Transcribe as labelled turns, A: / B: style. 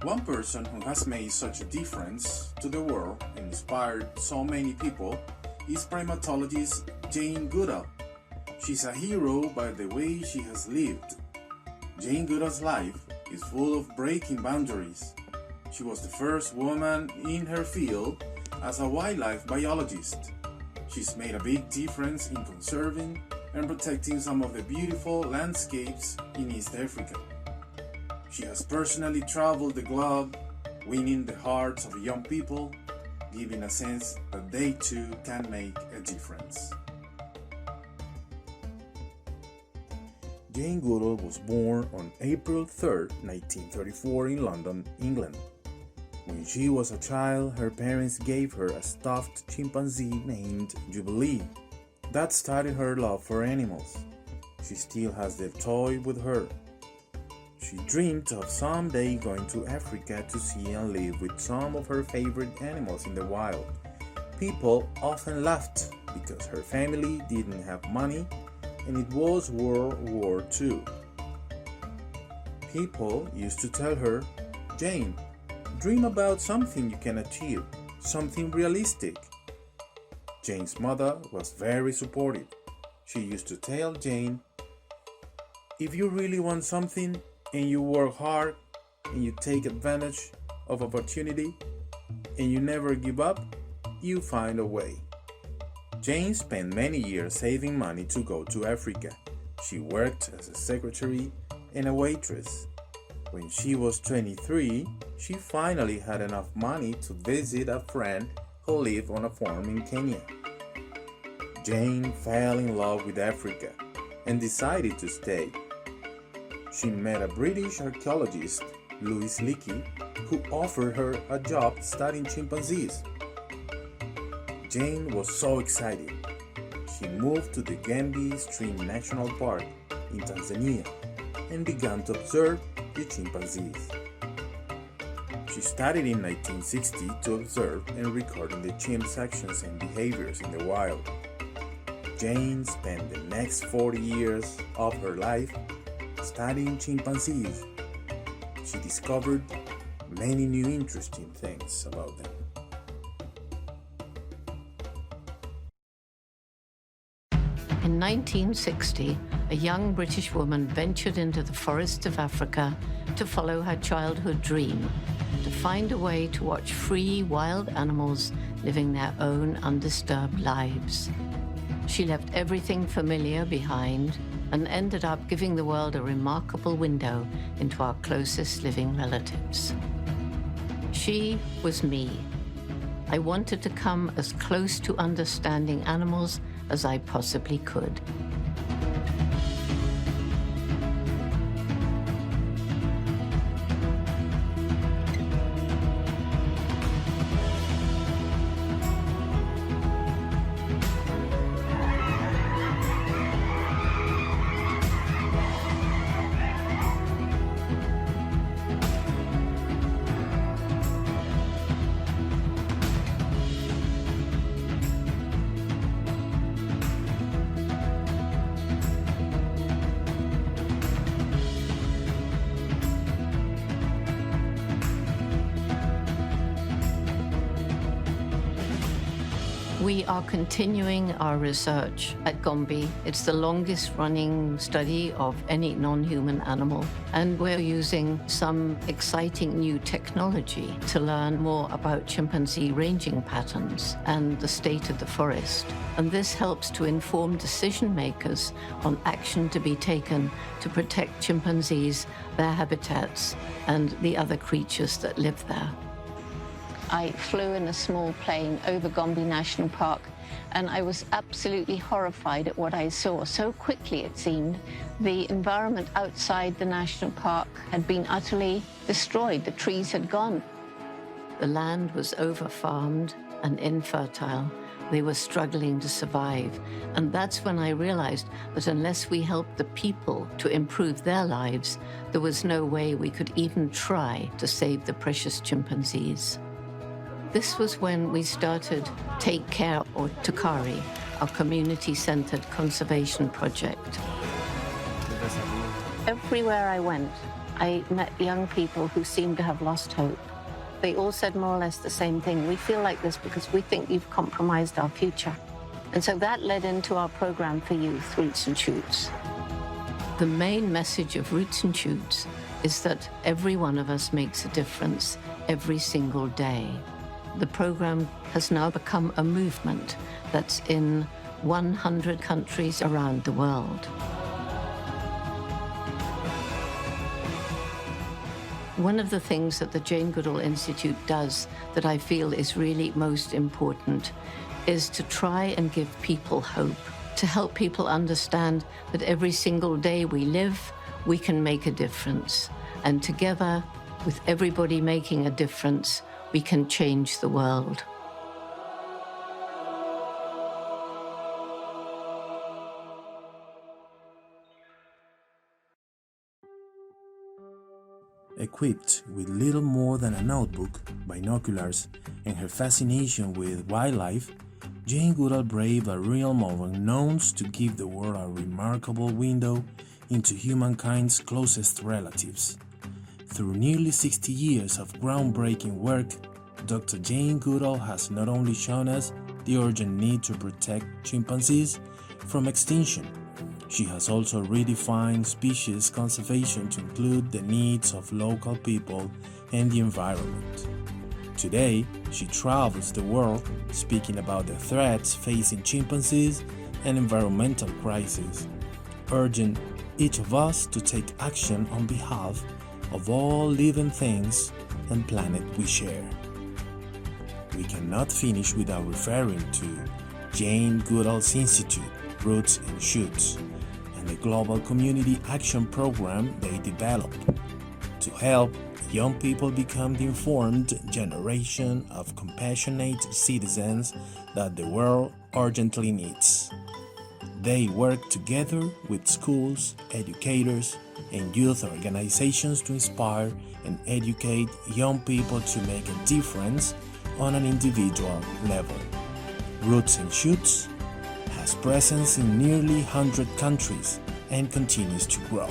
A: One person who has made such a difference to the world and inspired so many people is primatologist Jane Goodall. She's a hero by the way she has lived. Jane Goodall's life is full of breaking boundaries. She was the first woman in her field as a wildlife biologist. She's made a big difference in conserving and protecting some of the beautiful landscapes in East Africa. She has personally traveled the globe, winning the hearts of young people, giving a sense that they too can make a difference. Jane Goodall was born on April 3, 1934 in London, England. When she was a child, her parents gave her a stuffed chimpanzee named Jubilee. That started her love for animals. She still has the toy with her. She dreamed of someday going to Africa to see and live with some of her favorite animals in the wild. People often laughed because her family didn't have money and it was World War II. People used to tell her, "Jane, dream about something you can achieve, something realistic." Jane's mother was very supportive. She used to tell Jane, "If you really want something and you work hard and you take advantage of opportunity and you never give up, you find a way." Jane spent many years saving money to go to Africa. She worked as a secretary and a waitress. When she was 23, she finally had enough money to visit a friend who lived on a farm in Kenya. Jane fell in love with Africa and decided to stay. She met a British archaeologist, Louis Leakey, who offered her a job studying chimpanzees. Jane was so excited. She moved to the Gembe Stream National Park in Tanzania and began to observe the chimpanzees. She started in 1960 to observe and record the chimps' actions and behaviors in the wild. Jane spent the next 40 years of her life studying chimpanzees. She discovered many new interesting things about them.
B: In 1960, a young British woman ventured into the forests of Africa to follow her childhood dream, to find a way to watch free wild animals living their own undisturbed lives. She left everything familiar behind and ended up giving the world a remarkable window into our closest living relatives. She was me. I wanted to come as close to understanding animals as I possibly could. We are continuing our research at Gombe. It's the longest running study of any non-human animal, and we're using some exciting new technology to learn more about chimpanzee ranging patterns and the state of the forest. And this helps to inform decision makers on action to be taken to protect chimpanzees, their habitats, and the other creatures that live there. I flew in a small plane over Gombe National Park, and I was absolutely horrified at what I saw. So quickly, it seemed, the environment outside the national park had been utterly destroyed. The trees had gone. The land was over-farmed and infertile. They were struggling to survive. And that's when I realized that unless we helped the people to improve their lives, there was no way we could even try to save the precious chimpanzees. This was when we started Take Care, or Tukari, our community-centered conservation project. Everywhere I went, I met young people who seemed to have lost hope. They all said more or less the same thing. We feel like this because we think you've compromised our future. And so that led into our program for youth, Roots and Shoots. The main message of Roots and Shoots is that every one of us makes a difference every single day. The program has now become a movement that's in 100 countries around the world. One of the things that the Jane Goodall Institute does that I feel is really most important is to try and give people hope, to help people understand that every single day we live, we can make a difference. And together, with everybody making a difference, we can change the world.
A: Equipped with little more than a notebook, binoculars, and her fascination with wildlife, Jane Goodall braved a realm of unknowns to give the world a remarkable window into humankind's closest relatives. Through nearly 60 years of groundbreaking work, Dr. Jane Goodall has not only shown us the urgent need to protect chimpanzees from extinction, she has also redefined species conservation to include the needs of local people and the environment. Today, she travels the world speaking about the threats facing chimpanzees and environmental crises, urging each of us to take action on behalf of all living things and planet we share. We cannot finish without referring to Jane Goodall's Institute, Roots and Shoots, and the global community action program they developed to help young people become the informed generation of compassionate citizens that the world urgently needs. They work together with schools, educators, and youth organizations to inspire and educate young people to make a difference on an individual level. Roots and Shoots has presence in nearly 100 countries and continues to grow.